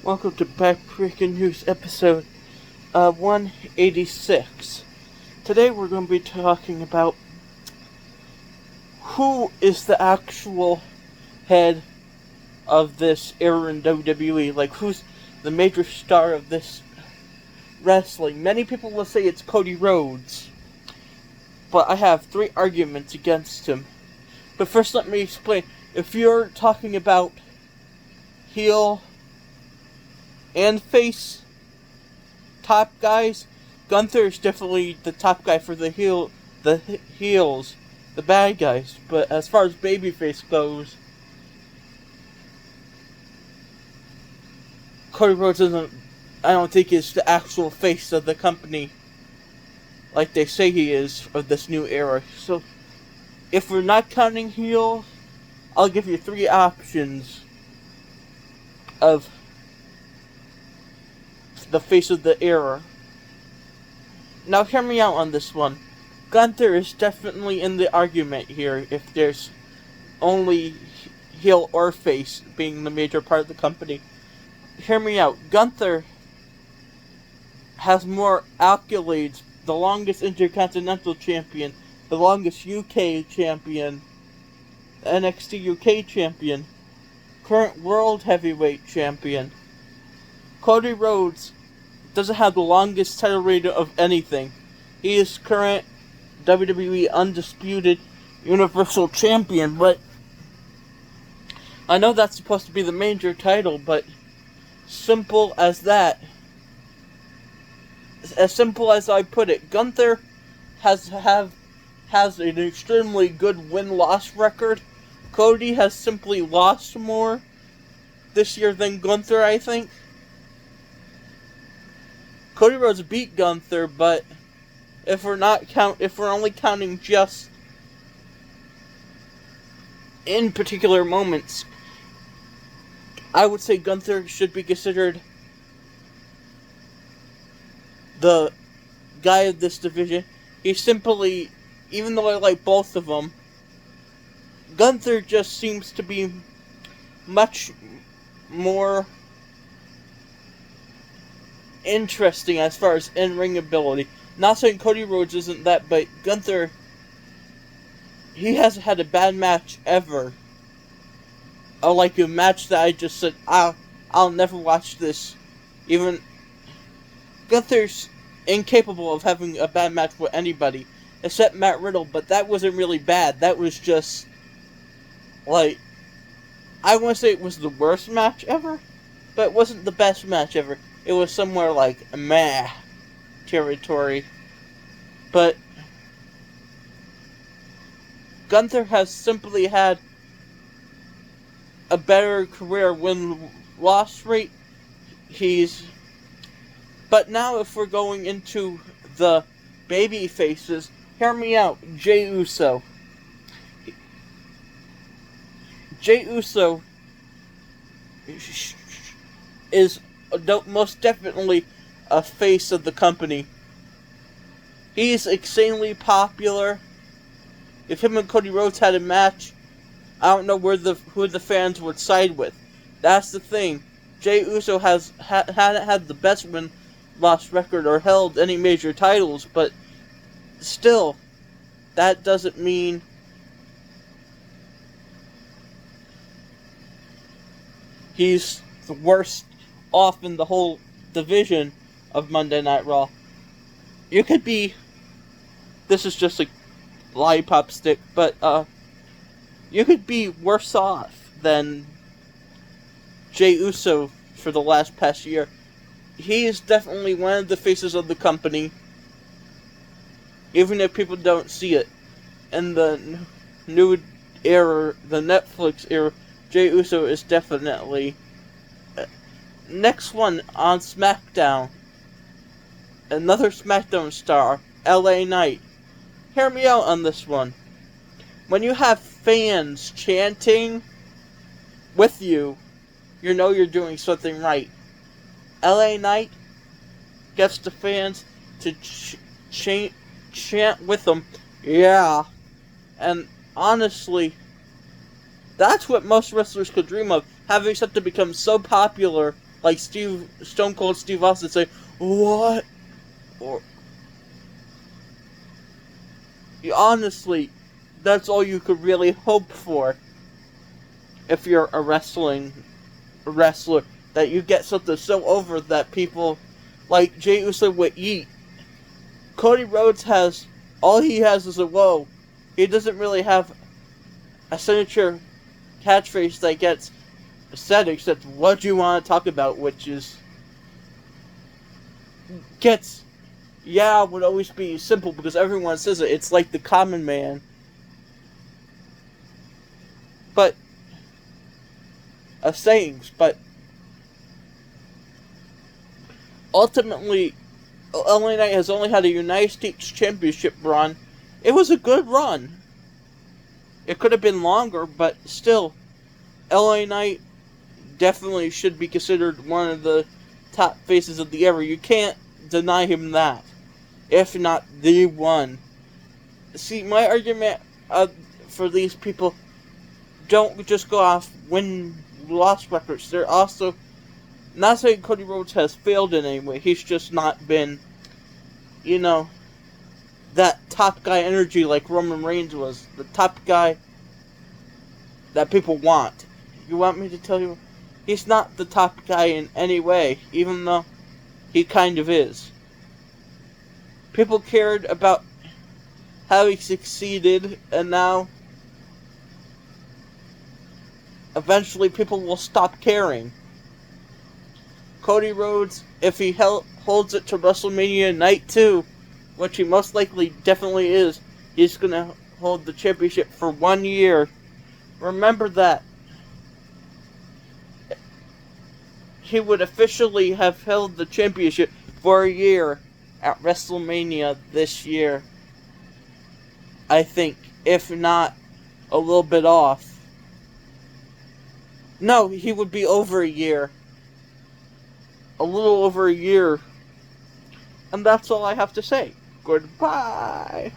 Welcome to Backbreaking News episode 186. Today we're going to be talking about who is the actual head of this era in WWE. Like, who's the major star of this wrestling. Many people will say it's Cody Rhodes, but I have 3 arguments against him. But first let me explain. If you're talking about heel and face top guys, Gunther is definitely the top guy for the heels, the bad guys. But as far as babyface goes, Cody Rhodes I don't think is the actual face of the company like they say he is of this new era. So if we're not counting heel, I'll give you 3 options of the face of the era. Now hear me out on this one. Gunther is definitely in the argument here if there's only heel or face being the major part of the company. Hear me out. Gunther has more accolades. The longest Intercontinental Champion, the longest UK Champion, NXT UK Champion, current World Heavyweight Champion. Cody Rhodes doesn't have the longest title reign of anything. He is current WWE Undisputed Universal Champion, but I know that's supposed to be the major title, but simple as that. As simple as I put it, Gunther has an extremely good win-loss record. Cody has simply lost more this year than Gunther, I think. Cody Rhodes beat Gunther, but if we're only counting just in particular moments, I would say Gunther should be considered the guy of this division. He's simply, even though I like both of them, Gunther just seems to be much more interesting as far as in-ring ability. Not saying Cody Rhodes isn't that, but Gunther, he hasn't had a bad match ever. Or like a match that I just said, I'll never watch this. Even Gunther's incapable of having a bad match with anybody, except Matt Riddle, but that wasn't really bad. That was just, like, I wouldn't say it was the worst match ever, but it wasn't the best match ever. It was somewhere like meh territory. But Gunther has simply had a better career win-loss rate. But now if we're going into the baby faces, hear me out. Jey Uso. Jey Uso is most definitely a face of the company. He's insanely popular. If him and Cody Rhodes had a match, I don't know who the fans would side with. That's the thing. Jey Uso hadn't had the best win-loss record or held any major titles, but still, that doesn't mean he's the worst off in the whole division of Monday Night Raw. You could be, this is just a lollipop stick, but you could be worse off than Jey Uso for the past year. He is definitely one of the faces of the company, even if people don't see it. In the new era, the Netflix era, Jey Uso is definitely next one on SmackDown. Another SmackDown star, LA Knight. Hear me out on this one. When you have fans chanting with you, you know you're doing something right. LA Knight gets the fans to chant with them, yeah. And honestly, that's what most wrestlers could dream of, having something become so popular like Stone Cold Steve Austin say, "What?" Or honestly, that's all you could really hope for if you're a wrestler, that you get something so over that people like Jey Uso would eat. Cody Rhodes has all he has is a whoa. He doesn't really have a signature catchphrase that gets said except what you want to talk about, which is gets would always be simple because everyone says it. It's like the common man. But sayings, but ultimately LA Knight has only had a United States Championship run. It was a good run. It could have been longer, but still, LA Knight definitely should be considered one of the top faces of the era. You can't deny him that, if not the one. See, my argument for these people don't just go off win-loss records. They're also not saying Cody Rhodes has failed in any way. He's just not been, that top guy energy like Roman Reigns was. The top guy that people want. You want me to tell you? He's not the top guy in any way, even though he kind of is. People cared about how he succeeded, and now eventually people will stop caring. Cody Rhodes, if he holds it to WrestleMania Night 2, which he most likely definitely is, he's going to hold the championship for 1 year. Remember that. He would officially have held the championship for a year at WrestleMania this year. I think, if not a little bit off. No, he would be over a year. A little over a year. And that's all I have to say. Goodbye.